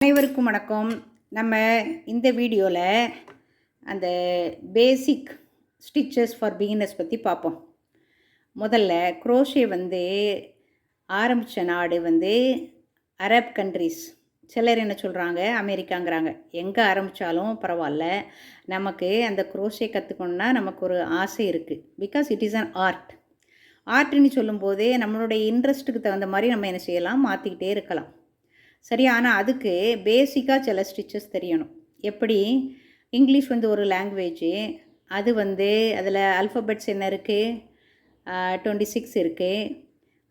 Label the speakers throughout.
Speaker 1: அனைவருக்கும் வணக்கம். நம்ம இந்த வீடியோவில் அந்த பேசிக் ஸ்டிச்சஸ் ஃபார் பிகினர்ஸ் பற்றி பார்ப்போம். முதல்ல குரோஷே ஆரம்பித்த நாடு அரப் கண்ட்ரீஸ். சிலர் என்ன சொல்கிறாங்க, அமெரிக்காங்கிறாங்க. எங்கே ஆரம்பித்தாலும் பரவாயில்ல, நமக்கு அந்த குரோஷே கற்றுக்கணுன்னா நமக்கு ஒரு ஆசை இருக்குது. Because it is an art. ஆர்ட்னு சொல்லும்போதே நம்மளுடைய இன்ட்ரெஸ்ட்டுக்கு தகுந்த மாதிரி நம்ம என்ன செய்யலாம், மாற்றிக்கிட்டே இருக்கலாம். சரி, ஆனால் அதுக்கு பேசிக்காக சில ஸ்டிச்சஸ் தெரியணும். எப்படி, இங்கிலீஷ் ஒரு லாங்குவேஜு, அது அதில் அல்ஃபபெட்ஸ் என்ன இருக்குது, 26 இருக்குது.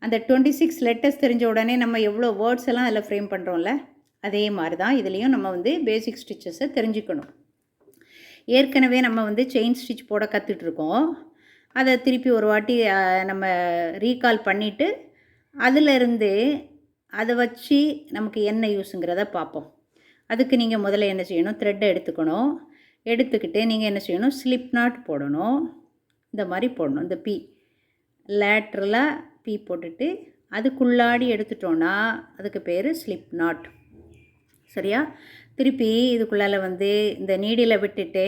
Speaker 1: அந்த 26 லெட்டர்ஸ் தெரிஞ்ச உடனே நம்ம எவ்வளோ வேர்ட்ஸ் எல்லாம் அதில் ஃப்ரேம் பண்ணுறோம்ல, அதே மாதிரி தான் இதுலேயும் நம்ம பேசிக் ஸ்டிச்சஸை தெரிஞ்சுக்கணும். ஏற்கனவே நம்ம செயின் ஸ்டிச் போட கற்றுட்ருக்கோம். அதை திருப்பி ஒரு வாட்டி நம்ம ரீகால் பண்ணிவிட்டு அதிலிருந்து அதை வச்சு நமக்கு என்ன யூஸுங்கிறத பார்ப்போம். அதுக்கு நீங்கள் முதல்ல என்ன செய்யணும், த்ரெட்டை எடுத்துக்கணும். எடுத்துக்கிட்டு நீங்கள் என்ன செய்யணும், ஸ்லிப் நாட் போடணும். இந்த மாதிரி போடணும். இந்த பி லேட்ரலாக பி போட்டுட்டு அதுக்குள்ளாடி எடுத்துட்டோன்னா அதுக்கு பேர் ஸ்லிப் நாட். சரியா? திருப்பி இதுக்குள்ளால் இந்த நீடியில் விட்டுட்டு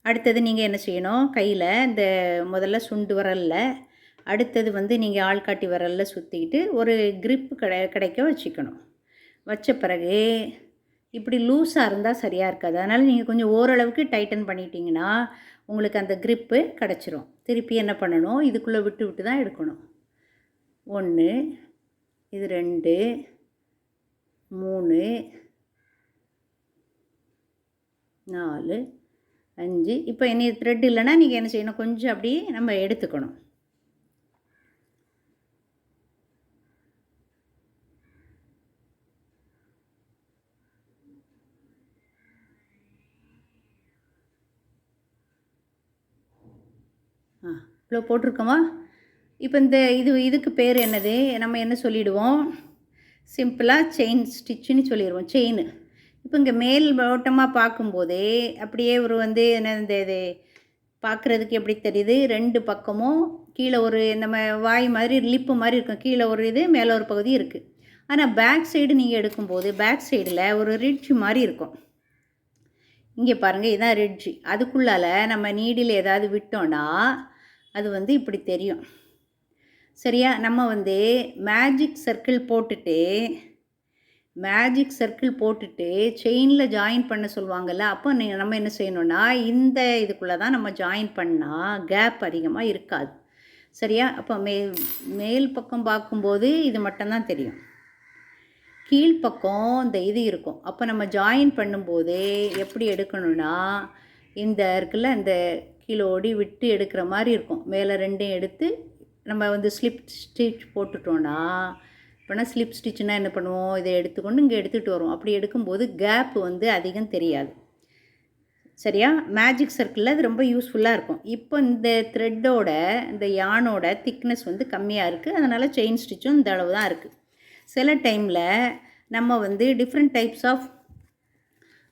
Speaker 1: அடுத்தது நீங்கள் என்ன செய்யணும், கையில் இந்த முதல்ல சுண்டு விரலில், அடுத்தது நீங்கள் ஆள்காட்டி விரலில் சுற்றிக்கிட்டு ஒரு க்ரிப்பு கிடைக்க வச்சுக்கணும். வச்ச பிறகு இப்படி லூஸாக இருந்தால் சரியாக இருக்காது. அதனால் நீங்கள் கொஞ்சம் ஓரளவுக்கு டைட்டன் பண்ணிட்டீங்கன்னா உங்களுக்கு அந்த க்ரிப்பு கிடச்சிரும். திருப்பி என்ன பண்ணணும், இதுக்குள்ளே விட்டு விட்டு தான் எடுக்கணும். 1, இது 2, 3, 4, 5. இப்போ இனி த்ரெட் இல்லைன்னா நீங்கள் என்ன செய்யணும், கொஞ்சம் அப்படி நம்ம எடுத்துக்கணும். இவ்வளோ போட்டிருக்கோமா? இப்போ இதுக்கு பேர் என்னது, நம்ம என்ன சொல்லிவிடுவோம், சிம்பிளாக செயின் ஸ்டிச்சுன்னு சொல்லிடுவோம். செயின். இப்போ இங்கே மேல் ஓட்டமாக பார்க்கும்போதே அப்படியே ஒரு என்ன இது பார்க்குறதுக்கு எப்படி தெரியுது, 2 பக்கமும் கீழே ஒரு நம்ம வாய் மாதிரி லிப்பு மாதிரி இருக்கும். கீழே ஒரு இது, மேலே ஒரு பகுதி இருக்குது. ஆனால் பேக் சைடு நீங்கள் எடுக்கும்போது பேக் சைடில் ஒரு ரிட்ஜ் மாதிரி இருக்கும். இங்கே பாருங்கள், இதுதான் ரிட்ஜ். அதுக்குள்ளால் நம்ம நீடில் ஏதாவது விட்டோன்னா அது இப்படி தெரியும். சரியா? நம்ம மேஜிக் சர்க்கிள் போட்டுட்டு செயினில் ஜாயின் பண்ண சொல்லுவாங்கள்ல, அப்போ நம்ம என்ன செய்யணுன்னா இந்த இதுக்குள்ளே தான் நம்ம ஜாயின் பண்ணால் கேப் அதிகமாக இருக்காது. சரியா? அப்போ மேல் பக்கம் பார்க்கும்போது இது மட்டும்தான் தெரியும். கீழ்ப்பக்கம் இந்த இது இருக்கும். அப்போ நம்ம ஜாயின் பண்ணும்போதே எப்படி எடுக்கணும்னா, இந்த இருக்குல்ல, இந்த கீழோடி விட்டு எடுக்கிற மாதிரி இருக்கும். மேலே 2ஐயும் எடுத்து நம்ம ஸ்லிப் ஸ்டிச் போட்டுட்டோன்னா, இப்போனா ஸ்லிப் ஸ்டிச்சுனால் என்ன பண்ணுவோம், இதை எடுத்துக்கொண்டு இங்கே எடுத்துகிட்டு வரும். அப்படி எடுக்கும்போது கேப் அதிகம் தெரியாது. சரியா? மேஜிக் சர்க்கிளில் அது ரொம்ப யூஸ்ஃபுல்லாக இருக்கும். இப்போ இந்த த்ரெட்டோட இந்த யானோட திக்னஸ் கம்மியாக இருக்குது. அதனால் செயின் ஸ்டிச்சும் இந்த அளவு தான் இருக்குது. சில டைமில் நம்ம டிஃப்ரெண்ட் டைப்ஸ் ஆஃப்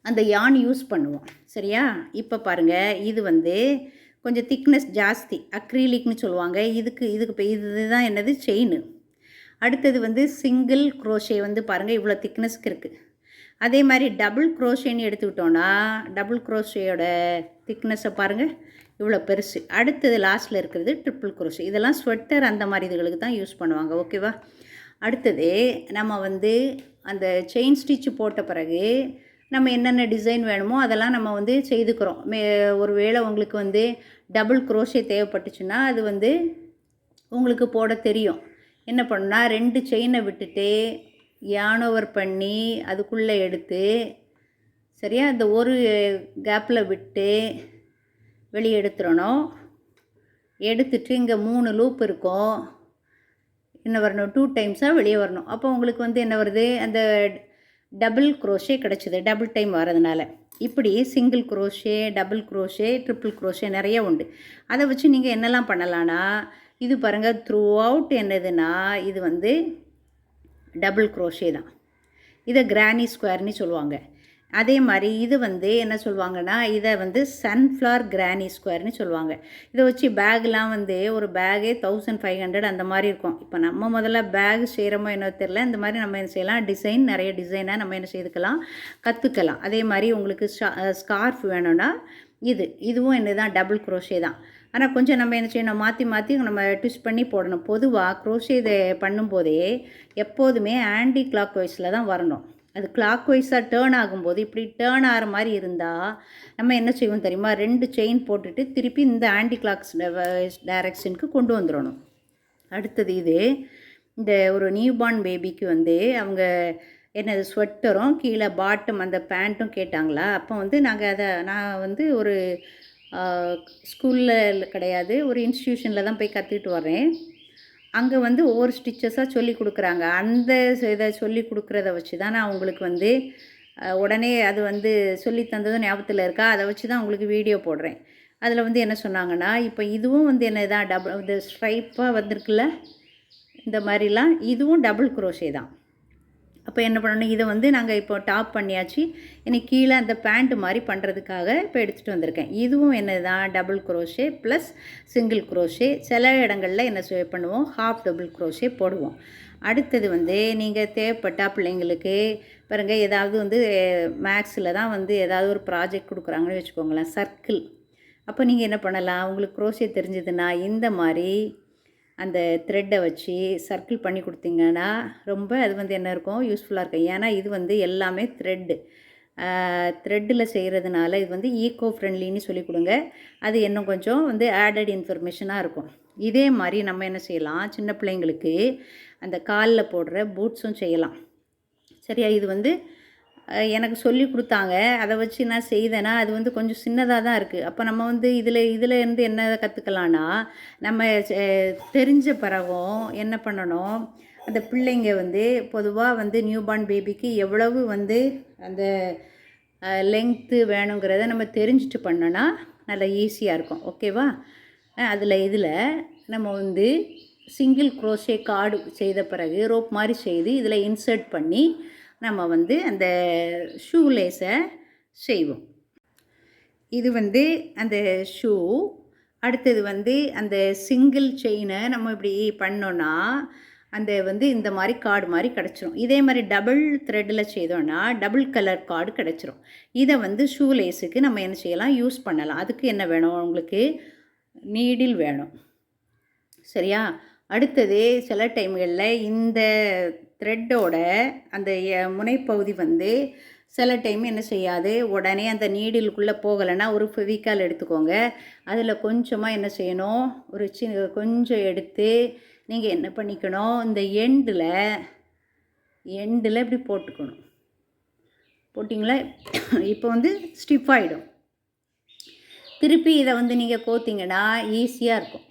Speaker 1: அந்த யான் யூஸ் பண்ணுவோம். சரியா? இப்போ பாருங்கள், இது கொஞ்சம் திக்னஸ் ஜாஸ்தி, அக்ரிலிக்னு சொல்லுவாங்க. இதுதான் என்னது, செயின். அடுத்தது சிங்கிள் குரோஷே பாருங்கள் இவ்வளோ திக்னஸ்க்கு இருக்குது. அதே மாதிரி டபுள் குரோஷேன்னு எடுத்துக்கிட்டோன்னா டபுள் குரோஷேயோட திக்னஸை பாருங்கள் இவ்வளோ பெருசு. அடுத்தது லாஸ்ட்டில் இருக்கிறது ட்ரிபிள் குரோஷே. இதெல்லாம் ஸ்வெட்டர் அந்த மாதிரி இதுகளுக்கு தான் யூஸ் பண்ணுவாங்க. ஓகேவா? அடுத்தது நம்ம அந்த செயின் ஸ்டிச்சு போட்ட பிறகு நம்ம என்னென்ன டிசைன் வேணுமோ அதெல்லாம் நம்ம செய்துக்கிறோம். ஒரு வேளை உங்களுக்கு டபுள் குரோஷே தேவைப்பட்டுச்சுன்னா அது உங்களுக்கு போட தெரியும். என்ன பண்ணுன்னா, 2 செயினை விட்டுட்டு யான் ஓவர் பண்ணி அதுக்குள்ளே எடுத்து, சரியா, இந்த ஒரு கேப்பில் விட்டு வெளியே எடுத்துடணும். எடுத்துட்டு இங்கே 3 லூப் இருக்கும். என்ன வரணும், 2 டைம்ஸாக வெளியே வரணும். அப்போ உங்களுக்கு என்ன வருது, அந்த டபுள் குரோஷே கிடச்சிது, டபுள் டைம் வரதுனால. இப்படி single crochet, double crochet, triple crochet நிறைய உண்டு. அதை வச்சு நீங்கள் என்னெல்லாம் பண்ணலான்னா, இது பாருங்கள் த்ரூ அவுட் என்னதுன்னா இது டபுள் குரோஷே தான். இதை கிரானி ஸ்கொயர்னு சொல்லுவாங்க. அதே மாதிரி இது வந்து என்ன சொல்லுவாங்கன்னா, இதை வந்து சன்ஃப்ளவர் கிரானி ஸ்கொயர்னு சொல்லுவாங்க. இதை வச்சு பேக்லாம் வந்து ஒரு பேக்கே 1500 அந்த மாதிரி இருக்கும். இப்போ நம்ம முதல்ல பேக் செய்கிறோமோ என்னவோ தெரில. இந்த மாதிரி நம்ம என்ன செய்யலாம், நிறைய டிசைனாக நம்ம என்ன செய்துக்கலாம், கற்றுக்கலாம். அதே மாதிரி உங்களுக்கு ஸ்கார்ஃப் வேணும்னா இதுவும் என்ன தான், டபுள் குரோஷே தான். ஆனால் கொஞ்சம் நம்ம என்ன செய்யணும், மாற்றி மாற்றி நம்ம ட்விஸ்ட் பண்ணி போடணும். பொதுவாக குரோஷே இதை பண்ணும்போதே எப்போதுமே ஆன்டி கிளாக் வைஸில் தான் வரணும். அது கிளாக் வைஸாக டேர்ன் ஆகும்போது இப்படி டேர்ன் ஆகிற மாதிரி இருந்தால் நம்ம என்ன செய்வோம் தெரியுமா, 2 செயின் போட்டுட்டு திருப்பி இந்த ஆன்டி கிளாக்ஸ் டைரக்ஷனுக்கு கொண்டு வந்துடணும். அடுத்தது இந்த ஒரு நியூபார்ன் பேபிக்கு வந்து அவங்க என்னது ஸ்வெட்டரும் கீழே பாட்டம் அந்த பேண்ட்டும் கேட்டாங்களா. அப்போ வந்து நான் வந்து ஒரு ஸ்கூலில் கிடையாது, ஒரு இன்ஸ்டியூஷனில் தான் போய் கற்றுக்கிட்டு வரேன். அங்கே வந்து ஒவ்வொரு ஸ்டிச்சஸாக சொல்லி கொடுக்குறாங்க. அந்த இதை சொல்லி கொடுக்குறத வச்சு தான் நான் உங்களுக்கு வந்து உடனே அது வந்து சொல்லி தந்ததும் ஞாபகத்தில் இருக்கா, அதை வச்சு தான் உங்களுக்கு வீடியோ போடுறேன். அதில் வந்து என்ன சொன்னாங்கன்னா, இப்போ இதுவும் வந்து என்ன தான் இந்த ஸ்ட்ரைப்பாக வந்திருக்குல்ல, இந்த மாதிரிலாம் இதுவும் டபுள் குரோஷே தான். அப்போ என்ன பண்ணணும், இதை வந்து நாங்கள் இப்போ டாப் பண்ணியாச்சு. எனக்கு கீழே அந்த பேண்ட் மாதிரி பண்ணுறதுக்காக இப்போ எடுத்துகிட்டு வந்திருக்கேன். இதுவும் என்ன தான், double crochet plus single crochet. சில இடங்களில் என்ன பண்ணுவோம், ஹாஃப் டபுள் குரோஷே போடுவோம். அடுத்தது வந்து நீங்கள் தேவைப்பட்டால் பிள்ளைங்களுக்கு பாருங்கள், ஏதாவது வந்து மேக்ஸில் தான் வந்து ஏதாவது ஒரு ப்ராஜெக்ட் கொடுக்குறாங்கன்னு வச்சுக்கோங்களேன், சர்க்கிள். அப்போ நீங்கள் என்ன பண்ணலாம், உங்களுக்கு குரோஷே தெரிஞ்சதுன்னா இந்த மாதிரி அந்த த்ரெட்டை வச்சு சர்க்கிள் பண்ணி கொடுத்தீங்கன்னா ரொம்ப அது வந்து என்ன இருக்கும், யூஸ்ஃபுல்லாக இருக்கும். ஏன்னா இது வந்து எல்லாமே த்ரெட்டில் செய்கிறதுனால இது வந்து ஈக்கோ ஃப்ரெண்ட்லின்னு சொல்லி கொடுங்க. அது இன்னும் கொஞ்சம் வந்து ஆடட் இன்ஃபர்மேஷனாக இருக்கும். இதே மாதிரி நம்ம என்ன செய்யலாம், சின்ன பிள்ளைங்களுக்கு அந்த காலில் போடுற பூட்ஸும் செய்யலாம். சரியா, இது வந்து எனக்கு சொல்லி கொடுத்தாங்க. அதை வச்சு நான் செய்தேன்னா அது வந்து கொஞ்சம் சின்னதாக தான் இருக்குது. அப்போ நம்ம வந்து இதில் இருந்து என்ன கற்றுக்கலான்னா, நம்ம தெரிஞ்ச பிறகும் என்ன பண்ணணும், அந்த பிள்ளைங்க வந்து பொதுவாக வந்து நியூபார்ன் பேபிக்கு எவ்வளவு வந்து அந்த லெங்க்த்து வேணுங்கிறத நம்ம தெரிஞ்சுட்டு பண்ணோன்னா நல்லா ஈஸியாக இருக்கும். ஓகேவா. இதில் நம்ம வந்து சிங்கிள் குரோஷே கார்டு செய்த பிறகு ரோப் மாதிரி செய்து இதில் இன்சர்ட் பண்ணி நம்ம வந்து அந்த ஷூ லேஸை செய்வோம். இது வந்து அந்த ஷூ. அடுத்தது வந்து அந்த சிங்கிள் செயினை நம்ம இப்படி பண்ணோன்னா அந்த வந்து இந்த மாதிரி கார்டு மாதிரி கிடச்சிரும். இதே மாதிரி டபுள் த்ரெட்டில் செய்தோன்னா டபுள் கலர் கார்டு கிடச்சிரும். இதை வந்து ஷூ லேஸுக்கு நம்ம என்ன செய்யலாம், யூஸ் பண்ணலாம். அதுக்கு என்ன வேணும், உங்களுக்கு நீடில் வேணும். சரியா. அடுத்தது சில டைம்களில் இந்த த்ரெட்டோட அந்த முனைப்பகுதி வந்து சில டைம் என்ன செய்யாது, உடனே அந்த நீடிலுக்குள்ளே போகலைன்னா ஒரு ஃபெவிகால் எடுத்துக்கோங்க. அதில் கொஞ்சமாக என்ன செய்யணும், ஒரு கொஞ்சம் எடுத்து நீங்கள் என்ன பண்ணிக்கணும், இந்த எண்டில் இப்படி போட்டுக்கணும். போட்டிங்களா, இப்போ வந்து ஸ்டிஃப் ஆகிடும். திருப்பி இதை வந்து நீங்கள் கோத்திங்கன்னா ஈஸியாக இருக்கும்.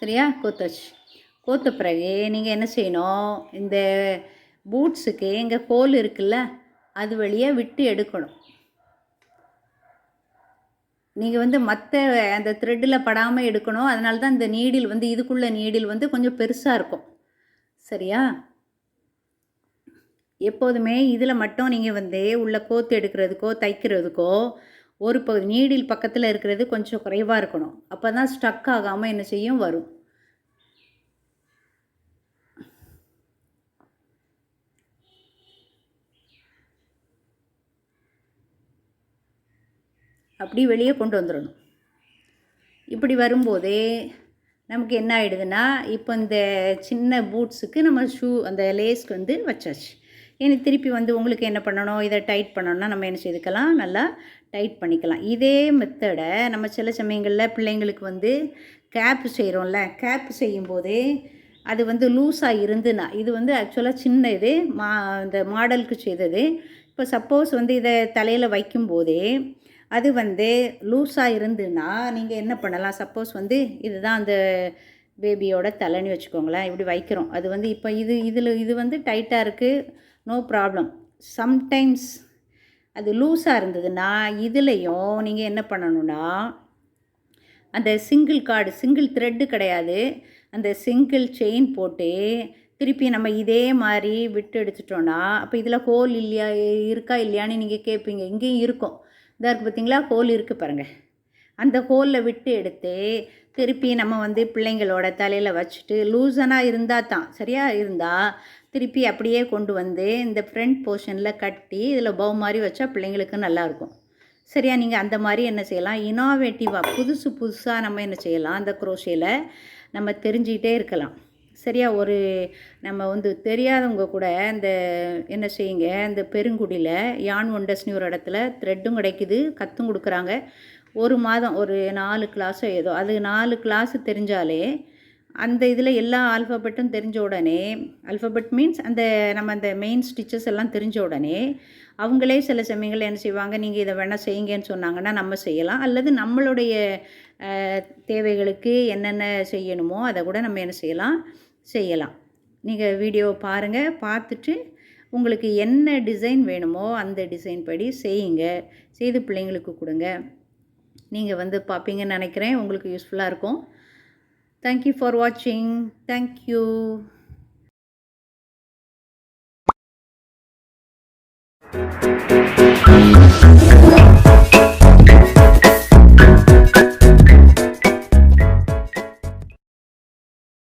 Speaker 1: சரியா, கோத்த பிறகு நீங்கள் என்ன செய்யணும், இந்த பூட்ஸுக்கு எங்கள் ஹோல் இருக்குல்ல, அது வழியாக விட்டு எடுக்கணும். நீங்கள் வந்து மற்ற அந்த த்ரெட்டில் படாமல் எடுக்கணும். அதனால தான் இந்த நீடில் வந்து இதுக்குள்ளே நீடில் வந்து கொஞ்சம் பெருசாக இருக்கும். சரியா. எப்போதுமே இதில் மட்டும் நீங்கள் வந்து உள்ள கோத்து எடுக்கிறதுக்கோ தைக்கிறதுக்கோ ஒரு பகுதி நீடில் பக்கத்தில் இருக்கிறது கொஞ்சம் குறைவாக இருக்கணும். அப்போ தான் ஸ்டக் ஆகாமல் என்ன செய்யும், வரும். அப்படி வெளியே கொண்டு வந்துடணும். இப்படி வரும்போதே நமக்கு என்ன ஆகிடுதுன்னா, இப்போ இந்த சின்ன பூட்ஸுக்கு நம்ம அந்த லேஸ்க்கு வந்து வச்சாச்சு. எனக்கு திருப்பி வந்து உங்களுக்கு என்ன பண்ணணும், இதை டைட் பண்ணணும்னா நம்ம என்ன செய்துக்கலாம், நல்லா டைட் பண்ணிக்கலாம். இதே மெத்தடை நம்ம சில சமயங்களில் பிள்ளைங்களுக்கு வந்து கேப்பு செய்கிறோம்ல, கேப்பு செய்யும்போதே அது வந்து லூஸாக இருந்துன்னா, இது வந்து ஆக்சுவலாக சின்ன இது இந்த மாடலுக்கு செய்தது. இப்போ சப்போஸ் வந்து இதை தலையில் வைக்கும்போதே அது வந்து லூஸாக இருந்துன்னா நீங்கள் என்ன பண்ணலாம், சப்போஸ் வந்து இதுதான் அந்த பேபியோட தலைன்னு வச்சுக்கோங்களேன், இப்படி வைக்கிறோம். அது வந்து இப்போ இது வந்து டைட்டாக இருக்குது, நோ ப்ராப்ளம். சம்டைம்ஸ் அது லூஸாக இருந்ததுன்னா இதுலேயும் நீங்கள் என்ன பண்ணணுன்னா, அந்த சிங்கிள் த்ரெட்டு கிடையாது, அந்த சிங்கிள் செயின் போட்டு திருப்பி நம்ம இதே மாதிரி விட்டு எடுத்துட்டோன்னா அப்போ இதில் ஹோல் இல்லையா இருக்கா இல்லையான்னு நீங்கள் கேட்பீங்க. இங்கேயும் இருக்கும். இதாக இருக்குது பார்த்தீங்களா, ஹோல் இருக்குது பாருங்கள். அந்த ஹோலில் விட்டு எடுத்து திருப்பி நம்ம வந்து பிள்ளைங்களோட தலையில் வச்சுட்டு லூசனாக இருந்தால் தான் சரியாக இருந்தால் திருப்பி அப்படியே கொண்டு வந்து இந்த ஃப்ரண்ட் போர்ஷனில் கட்டி இதில் பவு மாதிரி வச்சா பிள்ளைங்களுக்கு நல்லாயிருக்கும். சரியா? நீங்கள் அந்த மாதிரி என்ன செய்யலாம், இனோவேட்டிவாக புதுசாக நம்ம என்ன செய்யலாம், அந்த குரோஷேயில் நம்ம தெரிஞ்சுக்கிட்டே இருக்கலாம். சரியா? ஒரு நம்ம வந்து தெரியாதவங்க கூட இந்த என்ன செய்யுங்க, இந்த பெருங்குடியில் யான் ஒண்டர்ஸ்னு ஒரு இடத்துல த்ரெட்டும் கிடைக்குது, கற்றும் கொடுக்குறாங்க. ஒரு மாதம் ஒரு 4 கிளாஸோ ஏதோ, அது 4 கிளாஸு தெரிஞ்சாலே அந்த இதில் எல்லா ஆல்ஃபபெட்டும் தெரிஞ்ச உடனே, ஆல்ஃபபெட் மீன்ஸ் அந்த நம்ம அந்த மெயின் ஸ்டிச்சஸ் எல்லாம் தெரிஞ்ச உடனே அவங்களே சில சமயங்கள் என்ன செய்வாங்க, நீங்கள் இதை வேணால் செய்யுங்கன்னு சொன்னாங்கன்னா நம்ம செய்யலாம். அல்லது நம்மளுடைய தேவைகளுக்கு என்னென்ன செய்யணுமோ அதை கூட நம்ம என்ன செய்யலாம். நீங்கள் வீடியோ பாருங்கள், பார்த்துட்டு உங்களுக்கு என்ன டிசைன் வேணுமோ அந்த டிசைன் படி செய்யுங்க. செய்து பிள்ளைங்களுக்கு கொடுங்க. நீங்கள் வந்து பார்ப்பீங்கன்னு நினைக்கிறேன். உங்களுக்கு யூஸ்ஃபுல்லாக இருக்கும். தேங்க்யூ ஃபார் வாட்சிங். தேங்க்யூ.